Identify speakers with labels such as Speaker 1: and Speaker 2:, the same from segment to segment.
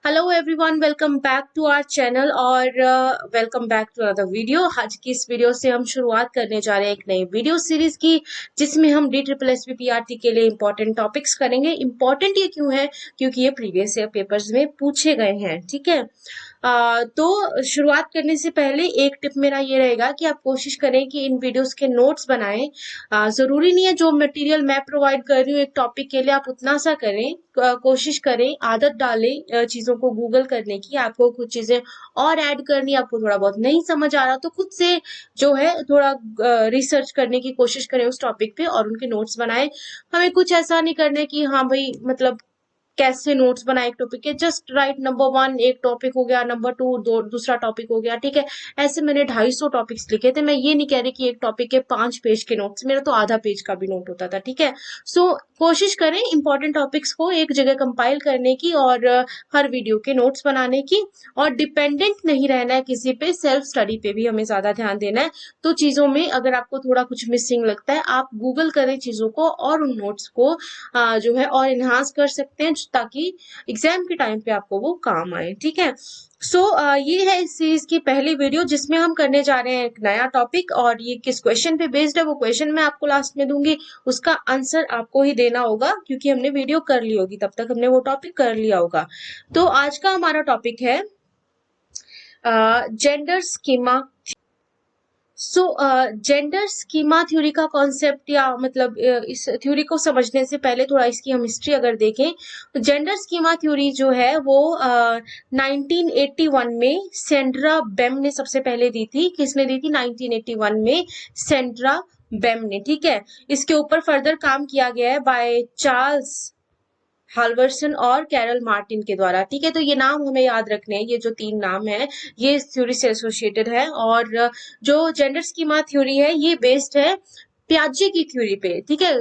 Speaker 1: Hello everyone, welcome back to our channel और welcome back to another video. आज की इस वीडियो से हम शुरुआत करने जा रहे हैं एक नई वीडियो सीरीज की, जिसमें हम DSSS के लिए इंपॉर्टेंट टॉपिक्स करेंगे। इंपॉर्टेंट ये क्यों है? क्योंकि ये प्रीवियस ईयर पेपर्स में पूछे गए हैं। ठीक है। तो शुरुआत करने से पहले एक टिप मेरा ये रहेगा कि आप कोशिश करें कि इन वीडियोस के नोट्स बनाएं। जरूरी नहीं है जो मटेरियल मैं प्रोवाइड कर रही हूँ एक टॉपिक के लिए आप उतना सा करें। कोशिश करें, आदत डालें चीजों को गूगल करने की। आपको कुछ चीजें और ऐड करनी, आपको थोड़ा बहुत नहीं समझ आ रहा तो खुद से जो है थोड़ा रिसर्च करने की कोशिश करें उस टॉपिक पे और उनके नोट्स बनाएं। हमें कुछ ऐसा नहीं करना है कि हाँ भाई मतलब कैसे नोट्स बनाए एक टॉपिक के। जस्ट राइट नंबर 1 एक टॉपिक हो गया, नंबर 2 दूसरा टॉपिक हो गया। ठीक है। ऐसे मैंने 250 टॉपिक्स लिखे थे। मैं ये नहीं कह रही कि एक टॉपिक के 5 पेज के नोट्स, मेरा तो आधा पेज का भी नोट होता था। ठीक है। सो कोशिश करें इंपॉर्टेंट टॉपिक्स को एक जगह कंपाइल करने की और हर वीडियो के नोट्स बनाने की। और डिपेंडेंट नहीं रहना है किसी पे, सेल्फ स्टडी पे भी हमें ज्यादा ध्यान देना है। तो चीजों में अगर आपको थोड़ा कुछ मिसिंग लगता है, आप गूगल करें चीजों को और उन नोट्स को जो है और इन्हांस कर सकते हैं, ताकि एग्जाम के टाइम पे आपको वो काम आए। ठीक है। सो ये है इस सीरीज की पहली वीडियो, जिसमें हम करने जा रहे हैं एक नया टॉपिक। और ये किस क्वेश्चन पे बेस्ड है वो क्वेश्चन मैं आपको लास्ट में दूंगी। उसका आंसर आपको ही देना होगा, क्योंकि हमने वीडियो कर ली होगी, तब तक हमने वो टॉपिक कर लिया होगा। तो आज का हमारा टॉपिक है जेंडर स्कीमा। सो जेंडर स्कीमा थ्योरी का कॉन्सेप्ट, या मतलब इस थ्योरी को समझने से पहले थोड़ा इसकी हम हिस्ट्री अगर देखें तो जेंडर स्कीमा थ्योरी जो है वो 1981 में सेंड्रा बेम ने सबसे पहले दी थी। किसने दी थी? 1981 में सेंड्रा बेम ने। ठीक है। इसके ऊपर फर्दर काम किया गया है बाय चार्ल्स हाल्वर्सन और कैरल मार्टिन के द्वारा। ठीक है। तो ये नाम हमें याद रखने हैं, ये जो 3 नाम है ये इस थ्योरी से एसोसिएटेड है। और जो जेंडर स्कीमा थ्योरी है ये बेस्ड है पियाजे की थ्योरी पे। ठीक है।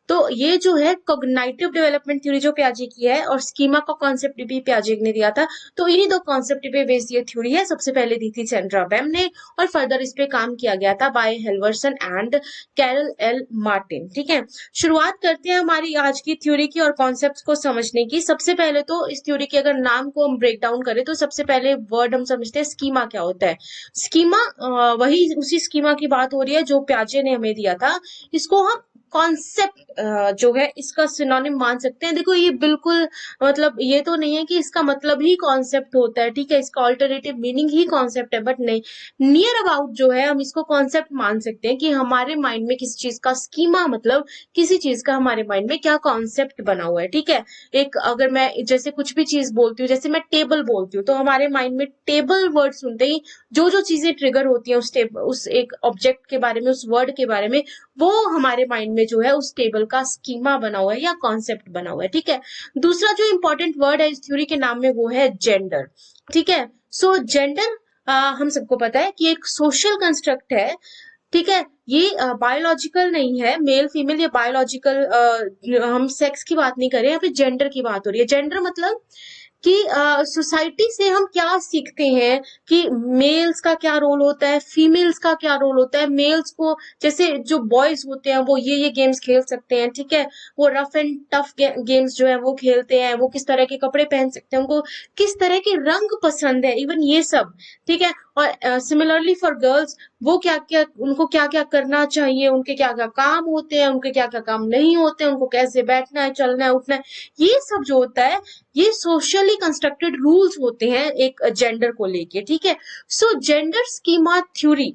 Speaker 1: तो ये जो है कॉग्निटिव डेवलपमेंट थ्योरी जो पियाजे की है, और स्कीमा का कॉन्सेप्ट भी पियाजे ने दिया था। तो इन्हीं दो कॉन्सेप्ट पे बेस्ड ये थ्योरी है। सबसे पहले दी थी सेंड्रा बेम ने, और फर्दर इस पे काम किया गया था by Halverson and Carol L Martin. ठीक है। शुरुआत करते हैं हमारी आज की थ्योरी की और कॉन्सेप्ट्स को समझने की। सबसे पहले तो इस थ्योरी के अगर नाम को हम ब्रेक डाउन करें तो सबसे पहले वर्ड हम समझते हैं स्कीमा क्या होता है। स्कीमा वही उसी स्कीमा की बात हो रही है जो पियाजे ने हमें दिया था। इसको हम कॉन्सेप्ट जो है इसका सिनोनिम मान सकते हैं। देखो ये बिल्कुल मतलब ये तो नहीं है कि इसका मतलब ही कॉन्सेप्ट होता है। ठीक है। इसका ऑल्टरनेटिव मीनिंग ही कॉन्सेप्ट है, बट नहीं, नियर अबाउट जो है हम इसको कॉन्सेप्ट मान सकते हैं कि हमारे माइंड में किसी चीज का स्कीमा मतलब किसी चीज का हमारे माइंड में क्या कॉन्सेप्ट बना हुआ है। ठीक है। एक अगर मैं जैसे कुछ भी चीज बोलती हूँ, जैसे मैं टेबल बोलती हूँ, तो हमारे माइंड में टेबल वर्ड सुनते ही जो जो चीजें ट्रिगर होती हैं उस एक ऑब्जेक्ट के बारे में, उस वर्ड के बारे में, वो हमारे माइंड में जो है उस टेबल का स्कीमा बना हुआ है या कॉन्सेप्ट बना हुआ है। ठीक है। दूसरा जो इंपॉर्टेंट वर्ड है इस थ्योरी के नाम में वो है जेंडर। ठीक है। सो जेंडर हम सबको पता है कि एक सोशल कंस्ट्रक्ट है। ठीक है। ये बायोलॉजिकल नहीं है, मेल फीमेल, ये बायोलॉजिकल हम सेक्स की बात नहीं कर रहे हैं, फिर जेंडर की बात हो रही है। जेंडर मतलब कि सोसाइटी से हम क्या सीखते हैं कि मेल्स का क्या रोल होता है, फीमेल्स का क्या रोल होता है। मेल्स को जैसे जो बॉयज होते हैं वो ये गेम्स खेल सकते हैं। ठीक है। वो रफ एंड टफ गेम्स जो है वो खेलते हैं, वो किस तरह के कपड़े पहन सकते हैं, उनको किस तरह के रंग पसंद है, इवन ये सब। ठीक है। और सिमिलरली फॉर गर्ल्स, वो क्या क्या उनको क्या क्या करना चाहिए, उनके क्या क्या काम होते हैं, उनके क्या क्या काम नहीं होते हैं, उनको कैसे बैठना है, चलना है, उठना है, ये सब जो होता है ये सोशली कंस्ट्रक्टेड रूल्स होते हैं एक जेंडर को लेके। ठीक है। सो जेंडर स्कीमा थ्योरी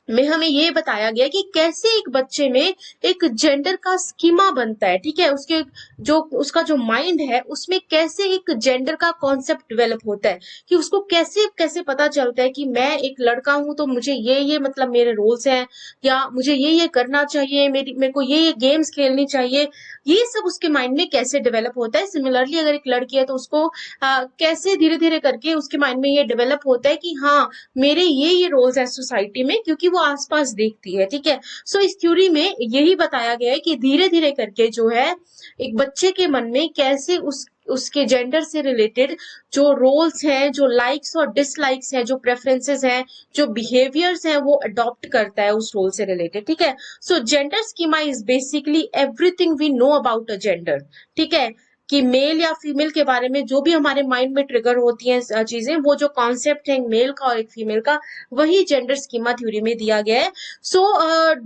Speaker 1: में हमें ये बताया गया कि कैसे एक बच्चे में एक जेंडर का स्कीमा बनता है। ठीक है। उसके जो उसका जो माइंड है उसमें कैसे एक जेंडर का कॉन्सेप्ट डेवलप होता है, कि उसको कैसे कैसे पता चलता है कि मैं एक लड़का हूं तो मुझे ये मतलब मेरे रोल्स हैं, या मुझे ये करना चाहिए, मेरे को ये गेम्स खेलनी चाहिए। ये सब उसके माइंड में कैसे डेवलप होता है। सिमिलरली अगर एक लड़की है तो उसको कैसे धीरे धीरे करके उसके माइंड में ये डेवलप होता है कि हाँ मेरे ये रोल्स है सोसाइटी में, क्योंकि वो आसपास देखती है। ठीक है। सो इस थ्योरी में यही बताया गया है कि धीरे धीरे करके जो है एक बच्चे के मन में कैसे उसके जेंडर से रिलेटेड जो रोल्स हैं, जो लाइक्स और डिसलाइक्स हैं, जो प्रेफरेंसेस हैं, जो बिहेवियर्स हैं, वो अडॉप्ट करता है उस रोल से रिलेटेड। ठीक है। So gender schema is basically everything we know about a gender. ठीक है। कि मेल या फीमेल के बारे में जो भी हमारे माइंड में ट्रिगर होती हैं चीजें, वो जो कॉन्सेप्ट है एक मेल का और एक फीमेल का, वही जेंडर स्कीमा थ्योरी में दिया गया है। सो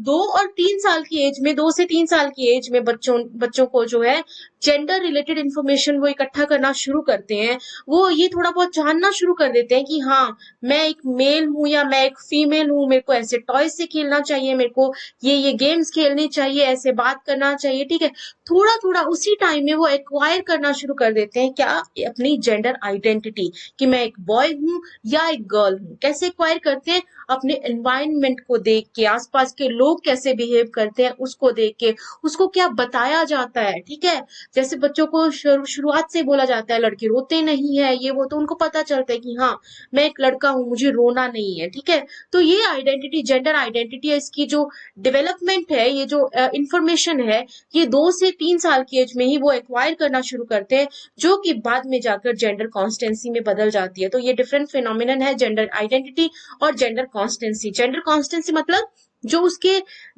Speaker 1: 2 और 3 साल की एज में, 2 से 3 साल की एज में बच्चों को जो है जेंडर रिलेटेड इंफॉर्मेशन वो इकट्ठा करना शुरू करते हैं। वो ये थोड़ा बहुत जानना शुरू कर देते हैं कि हाँ, मैं एक मेल हूं या मैं एक फीमेल हूँ, मेरे को ऐसे टॉय से खेलना चाहिए, मेरे को ये गेम्स खेलनी चाहिए, ऐसे बात करना चाहिए, ठीक है। थोड़ा थोड़ा उसी टाइम में वो एक्वायर करना शुरू कर देते हैं क्या, अपनी जेंडर आइडेंटिटी, कि मैं एक बॉय हूँ या एक गर्ल हूँ। कैसे एक्वायर करते हैं, अपने एनवायरनमेंट को देख के, आसपास के लोग कैसे बिहेव करते हैं उसको देख के, उसको क्या बताया जाता है, ठीक है। जैसे बच्चों को शुरुआत से बोला जाता है लड़के रोते नहीं है, ये वो, तो उनको पता चलता है कि हाँ, मैं एक लड़का हूं, मुझे रोना नहीं है, ठीक है। तो ये आइडेंटिटी, जेंडर आइडेंटिटी है, इसकी जो डेवलपमेंट है, ये जो इंफॉर्मेशन है, ये 2 से 3 साल की एज में ही वो एक्वायर करना शुरू करते हैं, जो कि बाद में जाकर जेंडर कॉन्स्टेंसी में बदल जाती है। तो ये डिफरेंट फिनोमिनन है, जेंडर आइडेंटिटी और जेंडर कॉन्स्टेंसी। जेंडर कॉन्स्टेंसी मतलब जो उसके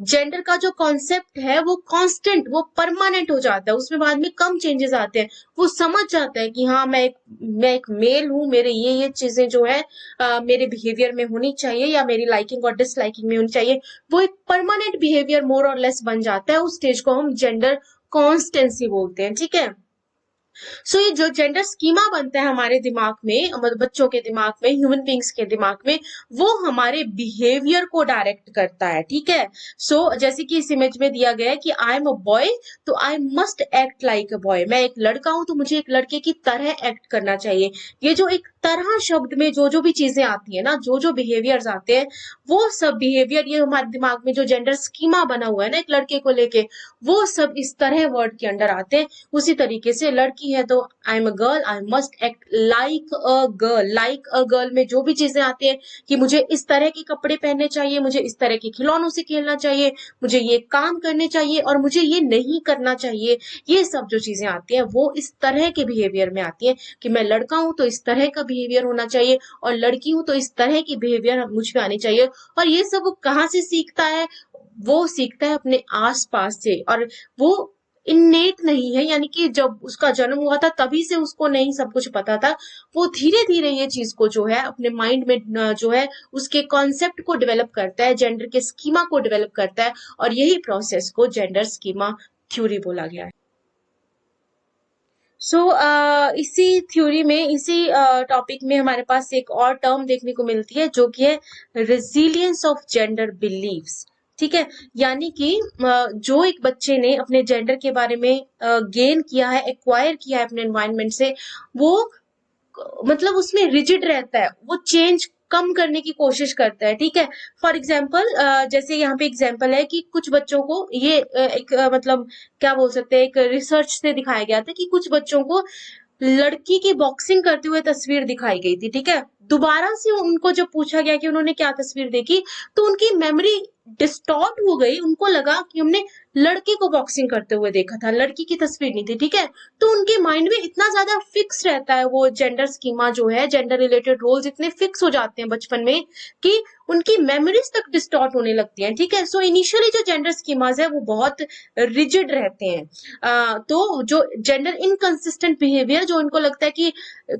Speaker 1: जेंडर का जो कॉन्सेप्ट है वो कांस्टेंट, वो परमानेंट हो जाता है, उसमें बाद में कम चेंजेस आते हैं। वो समझ जाता है कि हाँ, मैं एक मेल हूँ, मेरे ये चीजें जो है मेरे बिहेवियर में होनी चाहिए या मेरी लाइकिंग और डिसलाइकिंग में होनी चाहिए। वो एक परमानेंट बिहेवियर मोर और लेस बन जाता है। उस स्टेज को हम जेंडर कॉन्स्टेंसी बोलते हैं, ठीक है। सो ये जो जेंडर स्कीमा बनता है हमारे दिमाग में, मतलब बच्चों के दिमाग में, ह्यूमन बींग्स के दिमाग में, वो हमारे बिहेवियर को डायरेक्ट करता है, ठीक है। सो जैसे कि इस इमेज में दिया गया है कि आई एम अ बॉय, तो I must act like a boy. मैं एक लड़का हूं तो मुझे एक लड़के की तरह एक्ट करना चाहिए। ये जो एक तरह शब्द में जो भी चीजें आती है ना, जो बिहेवियर्स आते हैं, वो सब बिहेवियर, ये हमारे दिमाग में जो जेंडर स्कीमा बना हुआ है ना एक लड़के को लेके, वो सब इस तरह वर्ड के अंडर आते हैं। उसी तरीके से लड़की है तो I am a girl, I must act like a girl. Like a girl में जो भी चीजें आती है कि मुझे इस तरह के कपड़े पहनने चाहिए, मुझे इस तरह के खिलौनों से खेलना चाहिए, मुझे ये काम करने चाहिए और मुझे ये नहीं करना चाहिए, ये सब जो चीजें आती हैं वो इस तरह के बिहेवियर में आती है कि मैं लड़का हूं तो इस तरह का बिहेवियर होना चाहिए और लड़की हूं तो इस तरह की बिहेवियर मुझ में आनी चाहिए। और ये सब वो कहाँ से सीखता है, वो सीखता है अपने आसपास से। और वो इन्नेट नहीं है, यानी कि जब उसका जन्म हुआ था तभी से उसको नहीं सब कुछ पता था। वो धीरे धीरे ये चीज को जो है अपने माइंड में जो है उसके कॉन्सेप्ट को डेवलप करता है, जेंडर के स्कीमा को डेवलप करता है, और यही प्रोसेस को जेंडर स्कीमा थ्योरी बोला गया है। सो इसी थ्योरी में, इसी टॉपिक में हमारे पास एक और टर्म देखने को मिलती है जो कि है रेजिलियंस ऑफ जेंडर बिलीव्स, ठीक है। यानी कि जो एक बच्चे ने अपने जेंडर के बारे में गेन किया है, एक्वायर किया है अपने एनवायरनमेंट से, वो मतलब उसमें रिजिड रहता है, वो चेंज कम करने की कोशिश करता है, ठीक है। फॉर एग्जाम्पल, जैसे यहाँ पे एग्जाम्पल है कि कुछ बच्चों को ये एक मतलब क्या बोल सकते हैं, एक रिसर्च से दिखाया गया था कि कुछ बच्चों को लड़की की बॉक्सिंग करते हुए तस्वीर दिखाई गई थी, ठीक है। दोबारा से उनको जब पूछा गया कि उन्होंने क्या तस्वीर देखी, तो उनकी मेमोरी डिस्टॉर्ट हो गई। उनको लगा कि हमने लड़के को बॉक्सिंग करते हुए देखा था, लड़की की तस्वीर नहीं थी, ठीक है। तो उनके माइंड में इतना ज्यादा फिक्स रहता है, वो जेंडर स्कीमा जो है, जेंडर रिलेटेड रोल्स इतने फिक्स हो जाते हैं बचपन में कि उनकी मेमोरीज तक डिस्टॉर्ट होने लगती हैं, ठीक है। सो इनिशियली जो जेंडर स्कीमाज है वो बहुत रिजिड रहते हैं। तो जो जेंडर इनकंसिस्टेंट बिहेवियर, जो उनको लगता है कि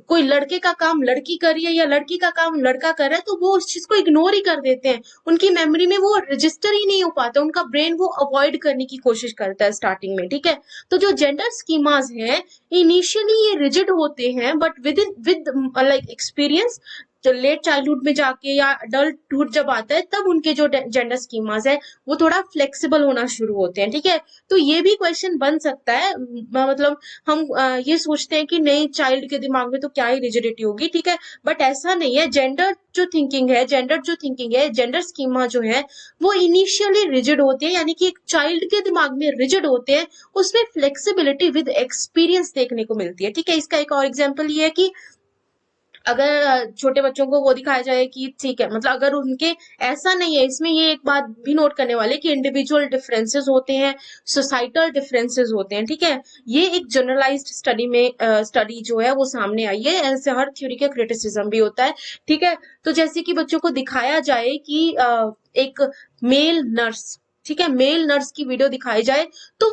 Speaker 1: कोई लड़के का काम लड़की कर रही है या लड़की का काम लड़का कर रहा है, तो वो उस चीज को इग्नोर ही कर देते हैं। उनकी मेमोरी में वो रजिस्टर ही नहीं हो पाता, उनका ब्रेन वो अवॉइड करने की कोशिश करता है स्टार्टिंग में, ठीक है। तो जो जेंडर स्कीमाज हैं, इनिशियली ये रिजिड होते हैं, बट विद लाइक एक्सपीरियंस, जो लेट चाइल्डहुड में जाके या अडल्टहुड जब आता है, तब उनके जो जेंडर स्कीमाज है वो थोड़ा फ्लेक्सिबल होना शुरू होते हैं, ठीक है। तो ये भी क्वेश्चन बन सकता है, मतलब हम ये सोचते हैं कि नहीं, चाइल्ड के दिमाग में तो क्या ही रिजिडिटी होगी, ठीक है। बट ऐसा नहीं है। जेंडर जो थिंकिंग है, जेंडर स्कीमा जो है, वो इनिशियली रिजिड होती है, यानी कि एक चाइल्ड के दिमाग में रिजिड होते हैं, उसमें फ्लेक्सिबिलिटी विद एक्सपीरियंस देखने को मिलती है, ठीक है। इसका एक और एग्जाम्पल ये है कि अगर छोटे बच्चों को वो दिखाया जाए कि ठीक है, मतलब अगर उनके, ऐसा नहीं है, इसमें ये एक बात भी नोट करने वाले कि इंडिविजुअल डिफरेंसेस होते हैं, सोसाइटल डिफरेंसेस होते हैं, ठीक है। ये एक जनरलाइज्ड स्टडी में स्टडी जो है वो सामने आई है, ऐसे हर थ्योरी का क्रिटिसिज्म भी होता है, ठीक है। तो जैसे कि बच्चों को दिखाया जाए कि एक मेल नर्स, ठीक है, मेल नर्स की वीडियो दिखाई जाए तो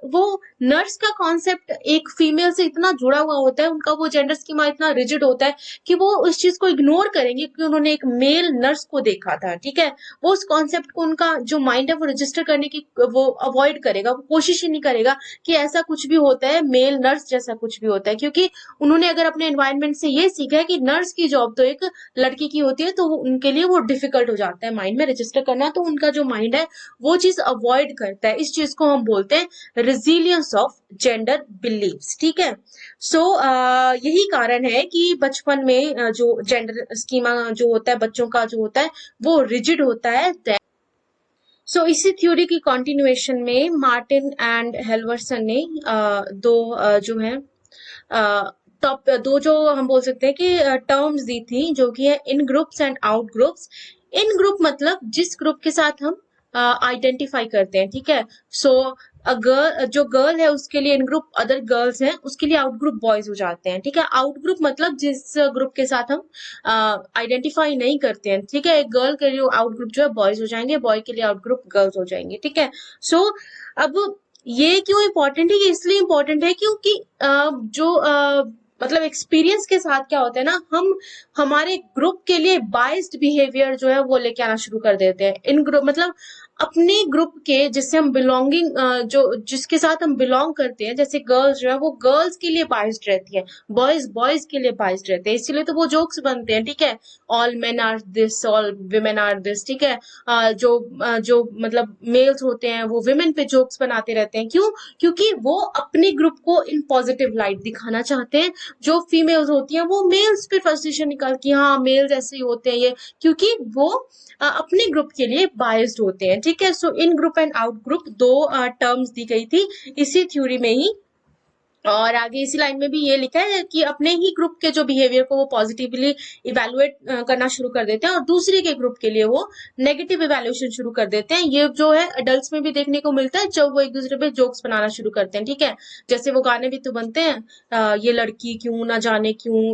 Speaker 1: वो नर्स का कॉन्सेप्ट एक फीमेल से इतना जुड़ा हुआ होता है, उनका वो जेंडर स्कीमा इतना रिजिड होता है कि वो उस चीज को इग्नोर करेंगे कि उन्होंने एक मेल नर्स को देखा था। ठीक है, वो उस कॉन्सेप्ट को उनका जो माइंड है वो रजिस्टर करने की वो अवॉइड करेगा, वो कोशिश ही नहीं करेगा कि ऐसा कुछ भी होता है, मेल नर्स जैसा कुछ भी होता है, क्योंकि उन्होंने अगर अपने एनवायरनमेंट से ये सीखा है कि नर्स की जॉब तो एक लड़की की होती है, तो उनके लिए वो डिफिकल्ट हो जाता है माइंड में रजिस्टर करना, तो उनका जो माइंड है वो चीज अवॉइड करता है। इस चीज को हम बोलते हैं रेजिलियंस ऑफ जेंडर बिलीव्स। ठीक है, सो यही कारण है कि बचपन में जो जेंडर स्कीमा जो होता है बच्चों का जो होता है वो रिजिड होता है। सो इसी थ्योरी की कंटिन्यूएशन में मार्टिन एंड हेल्वर्सन ने दो जो है टॉप दो जो हम बोल सकते हैं कि टर्म्स दी थी, जो कि है in groups and out groups. In group मतलब जिस ग्रुप के साथ हम आइडेंटिफाई करते हैं। ठीक है, सो जो गर्ल है उसके लिए इन ग्रुप अदर गर्ल्स हैं, उसके लिए आउट ग्रुप बॉयज हो जाते हैं। ठीक है, आउट ग्रुप मतलब जिस ग्रुप के साथ हम आइडेंटिफाई नहीं करते हैं। ठीक है, एक गर्ल के लिए आउट ग्रुप जो है बॉयज हो जाएंगे, बॉय के लिए आउट ग्रुप गर्ल्स हो जाएंगे। ठीक है, सो अब ये क्यों इंपॉर्टेंट है? ये इसलिए इंपॉर्टेंट है क्योंकि जो मतलब एक्सपीरियंस के साथ क्या होता है ना, हम हमारे ग्रुप के लिए बाइस्ड बिहेवियर जो है वो लेके आना शुरू कर देते हैं। इन ग्रुप मतलब अपने ग्रुप के जिससे हम बिलोंगिंग जो जिसके साथ हम बिलोंग करते हैं, जैसे गर्ल्स जो है वो गर्ल्स के लिए बाइस्ड रहती है, बॉयज बॉयज के लिए बाइस्ड रहते हैं, इसीलिए तो वो जोक्स बनते हैं। ठीक है, all men are this, all women are this. ठीक है, जो मतलब मेल्स होते हैं वो विमेन पे जोक्स बनाते रहते हैं। क्यों? क्योंकि वो अपने ग्रुप को इन पॉजिटिव लाइट दिखाना चाहते हैं। जो फीमेल्स होती हैं वो मेल्स पे फ्रस्ट्रेशन निकाल की, हाँ मेल्स ऐसे ही होते हैं ये, क्योंकि वो अपने ग्रुप के लिए बायस्ड होते हैं। ठीक है, सो इन ग्रुप एंड आउट ग्रुप दो टर्म्स दी गई थी इसी थ्योरी में ही। और आगे इसी लाइन में भी ये लिखा है कि अपने ही ग्रुप के जो बिहेवियर को वो पॉजिटिवली इवेलुएट करना शुरू कर देते हैं और दूसरे के ग्रुप के लिए वो नेगेटिव इवेल्युएशन शुरू कर देते हैं। ये जो है अडल्ट्स में भी देखने को मिलता है जब वो एक दूसरे पे जोक्स बनाना शुरू करते हैं। ठीक है, जैसे वो गाने भी तो बनते हैं, ये लड़की क्यों ना जाने क्यों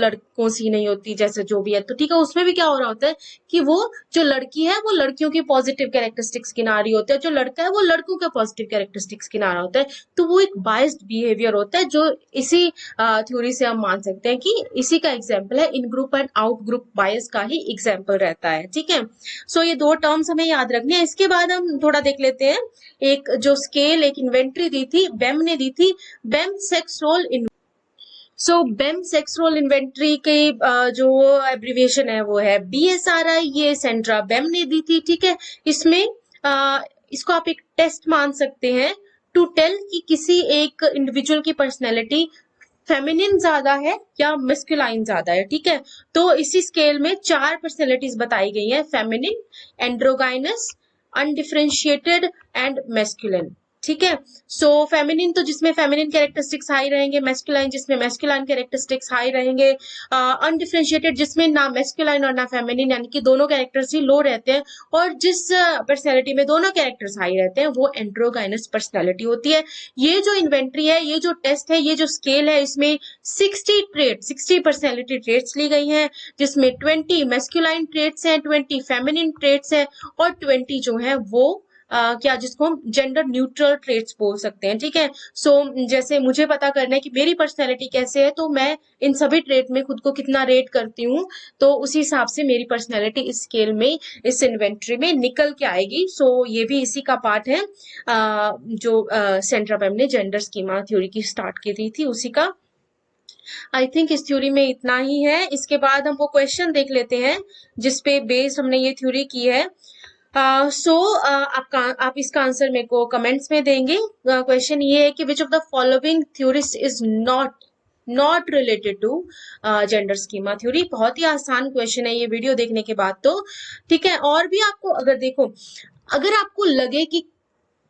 Speaker 1: लड़कों सी नहीं होती, जैसे जो भी है। तो ठीक है, उसमें भी क्या हो रहा होता है कि वो जो लड़की है वो लड़कियों की पॉजिटिव कैरेक्टरिस्टिक्स गिना रही होती है, जो लड़का है वो लड़कों के पॉजिटिव कैरेक्टरिस्टिक्स गिना रहा होता है। तो वो एक बायस्ड बिहेवियर होता है, जो इसी थ्योरी से हम मान सकते हैं कि इसी का एग्जाम्पल है, इन ग्रुप एंड आउट ग्रुप बायस का ही एग्जाम्पल रहता है। ठीक है, सो ये दो टर्म्स हमें याद रखने हैं। इसके बाद हम थोड़ा देख लेते हैं एक जो स्केल, एक इन्वेंट्री दी थी बेम ने दी थी, बेम सेक्स रोल इन। सो बेम सेक्स रोल इन्वेंट्री के जो एब्रीविएशन है वो है BSRI, ये सेंड्रा बेम ने दी थी। ठीक है, इसमें इसको आप एक टेस्ट मान सकते हैं टू टेल कि किसी एक इंडिविजुअल की पर्सनैलिटी फेमिनिन ज्यादा है या मेस्कुलाइन ज्यादा है। ठीक है, तो इसी स्केल में 4 पर्सनैलिटीज बताई गई है, फेमिनिन, एंड्रोगाइनस, अनडिफरेंशिएटेड एंड मेस्कुलिन। ठीक है, सो फेमिनिन तो जिसमें फेमिनिन कैरेक्टरिस्टिक्स हाई रहेंगे, मेस्कुलाइन जिसमें मेस्कुलाइन कैरेक्टरिस्टिक्स हाई रहेंगे, अनडिफरेंशिएटेड जिसमें ना मेस्कुलाइन और ना फेमिनिन यानी कि दोनों कैरेक्टर्स ही लो रहते हैं, और जिस पर्सनैलिटी में दोनों कैरेक्टर्स हाई रहते हैं वो एंड्रोगाइनस पर्सनैलिटी होती है। ये जो इन्वेंट्री है, ये जो टेस्ट है, ये जो स्केल है, इसमें 60 पर्सनैलिटी ट्रेट्स ली गई हैं, जिसमें 20 मेस्कुलाइन ट्रेट्स हैं, 20 फेमिनिन ट्रेट्स हैं और 20 जो है वो क्या जिसको हम जेंडर न्यूट्रल ट्रेट्स बोल सकते हैं। ठीक है, सो जैसे मुझे पता करना है कि मेरी पर्सनैलिटी कैसे है, तो मैं इन सभी ट्रेट में खुद को कितना रेट करती हूँ, तो उसी हिसाब से मेरी पर्सनैलिटी इस स्केल में, इस इन्वेंट्री में निकल के आएगी। सो ये भी इसी का पार्ट है जो सेंड्रा बेम ने जेंडर स्कीमा थ्योरी की स्टार्ट की थी उसी का। आई थिंक इस थ्योरी में इतना ही है। इसके बाद हम वो क्वेश्चन देख लेते हैं जिसपे बेस्ड हमने ये थ्योरी की है। आप इसका आंसर मेरे को कमेंट्स में देंगे। क्वेश्चन ये है कि which of the following theories is not related to gender schema theory. बहुत ही आसान क्वेश्चन है ये वीडियो देखने के बाद तो। ठीक है, और भी आपको अगर आपको लगे कि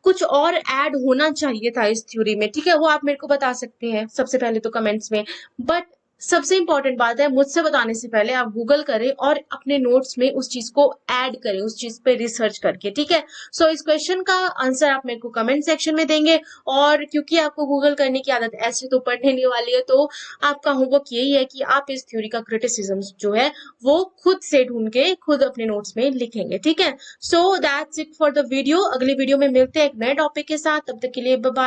Speaker 1: कुछ और ऐड होना चाहिए था इस थ्योरी में, ठीक है, वो आप मेरे को बता सकते हैं सबसे पहले तो कमेंट्स में। बट सबसे इंपॉर्टेंट बात है, मुझसे बताने से पहले आप गूगल करें और अपने नोट्स में उस चीज को ऐड करें, उस चीज पे रिसर्च करके, ठीक है। सो इस क्वेश्चन का आंसर आप मेरे को कमेंट सेक्शन में देंगे, और क्योंकि आपको गूगल करने की आदत ऐसे तो पढ़ने नहीं वाली है, तो आपका होमवर्क यही है कि आप इस थ्योरी का क्रिटिसिज्म जो है वो खुद से ढूंढ के खुद अपने नोट्स में लिखेंगे, ठीक है। So that's it for the video. अगली वीडियो में मिलते हैं एक नए टॉपिक के साथ, तब तक के लिए बाय बाय।